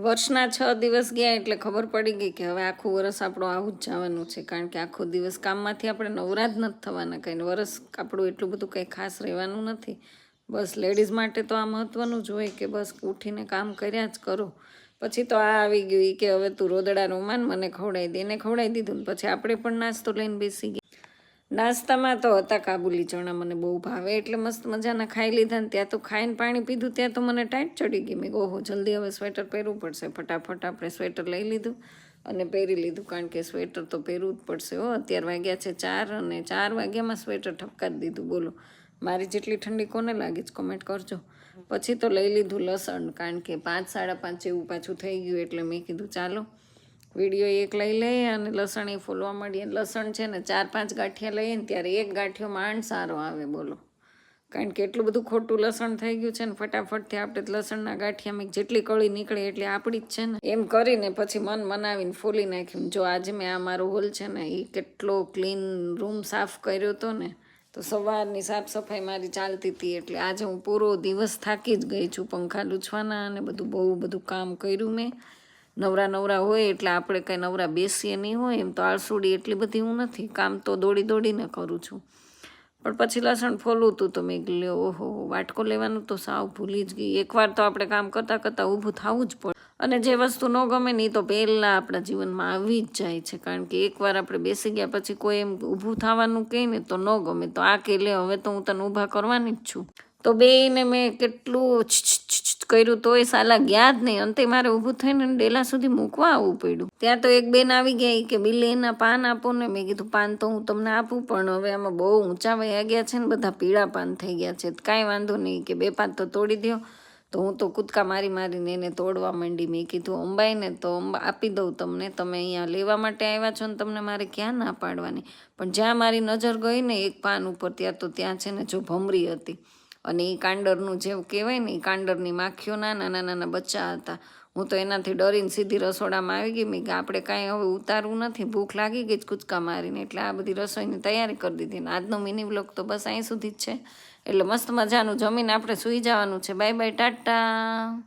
વર્ષના 6 દિવસ ગયા એટલે ખબર પડી ગઈ કે હવે આખું વરસ આપણું આવું જ જવાનું છે, કારણ કે આખો દિવસ કામમાંથી આપણે નવરા જ નથી થવાના. કંઈ વરસ આપણું એટલું બધું કંઈ ખાસ રહેવાનું નથી. બસ લેડીઝ માટે તો આ મહત્ત્વનું જ હોય કે બસ ઉઠીને કામ કર્યા જ કરો. પછી તો આ આવી ગયું કે હવે તું રોદડા રોમાન મને ખવડાવી દે, એને ખવડાવી દીધું ને પછી આપણે પણ નાસ્તો લઈને બેસી ગયા. નાસ્તામાં તો હતા કાબુલી ચણા, મને બહુ ભાવે એટલે મસ્ત મજાના ખાઈ લીધા ને ત્યાં તો ખાઈને પાણી પીધું ત્યાં તો મને ટાઈટ ચડી ગઈ. મેં ઓહો જલ્દી હવે સ્વેટર પહેરવું પડશે. ફટાફટ આપણે સ્વેટર લઈ લીધું અને પહેરી લીધું, કારણ કે સ્વેટર તો પહેરવું જ પડશે. અત્યારે વાગ્યા છે 4 અને 4 વાગ્યામાં સ્વેટર ઠપકારી દીધું. બોલો મારી જેટલી ઠંડી કોને લાગી જ કોમેન્ટ કરજો. પછી તો લઈ લીધું લસણ, કારણ કે 5 સાડા 5 જેવું પાછું થઈ ગયું એટલે મેં કીધું ચાલો વિડીયો એક લઈ લઈએ અને લસણ એ ફોલવા માંડીએ. લસણ છે ને 4-5 ગાંઠિયા લઈએ ને ત્યારે એક ગાંઠિયો માંડ સારો આવે. બોલો, કારણ કે એટલું બધું ખોટું લસણ થઈ ગયું છે ને ફટાફટથી આપણે લસણના ગાંઠિયામાં જેટલી કળી નીકળે એટલી આપણી જ છે ને, એમ કરીને પછી મન મનાવીને ફોલી નાખ્યું. જો આજે મેં આ મારો હોલ છે ને એ કેટલો ક્લીન રૂમ સાફ કર્યો હતો ને, તો સવારની સાફ સફાઈ મારી ચાલતી હતી એટલે આજે હું પૂરો દિવસ થાકી જ ગઈ છું. પંખા લૂછવાના અને બહુ બધું કામ કર્યું મેં. નવરા હોય એટલે આપણે કંઈ નવરા બેસીએ નહીં હોય, એમ તો આળસુડી એટલી બધી હું નથી, કામ તો દોડીને કરું છું. પણ પછી લસણ ફોલવું હતું તો મેં લ્યો ઓહો વાટકો લેવાનું તો સાવ ભૂલી જ ગઈ. એકવાર તો આપણે કામ કરતાં ઊભું થવું જ પડે, અને જે વસ્તુ ન ગમે ને એ તો પહેલાં આપણા જીવનમાં આવી જ જાય છે, કારણ કે એકવાર આપણે બેસી ગયા પછી કોઈ એમ ઊભું થવાનું કહે ને તો ન ગમે. તો આ કે લે હવે તો હું તને ઊભા કરવાની જ છું. તો બેયને મેં કેટલું કર્યું તોય સાલા ગયા જ નહીં. અંતે મારે ઊભું થઈને ડેલા સુધી મૂકવા આવવું પડ્યું. ત્યાં તો એક બેન આવી ગયા કે બિલ્લી એના પાન આપો ને. મેં કીધું પાન તો હું તમને આપું, પણ હવે આમાં બહુ ઊંચા વયા ગયા છે ને બધા પીળા પાન થઈ ગયા છે. કાંઈ વાંધો નહીં કે 2 પાન તો તોડી દો. તો હું તો કૂદકા મારીને એને તોડવા માંડી. મેં કીધું અંબાઈને તો આપી દઉં તમને, તમે અહીંયા લેવા માટે આવ્યા છો ને તમને મારે ક્યાં ના પાડવાની. પણ જ્યાં મારી નજર ગઈ ને એક પાન ઉપર ત્યાં છે ને જો ભમરી હતી, અને એ કાંડરનું જેવું કહેવાય ને એ કાંડરની માખીઓના નાના બચ્ચા હતા. હું તો એનાથી ડરીને સીધી રસોડામાં આવી ગઈ. મેં કે આપણે કાંઈ હવે ઉતારવું નથી, ભૂખ લાગી ગઈ જ કૂદકા મારીને, એટલે આ બધી રસોઈની તૈયારી કરી દીધી. ને આજનો મિની વ્લોગ તો બસ અહીં સુધી જ છે. એટલે મસ્ત મજાનું જમીને આપણે સૂઈ જવાનું છે. Bye bye, Tata.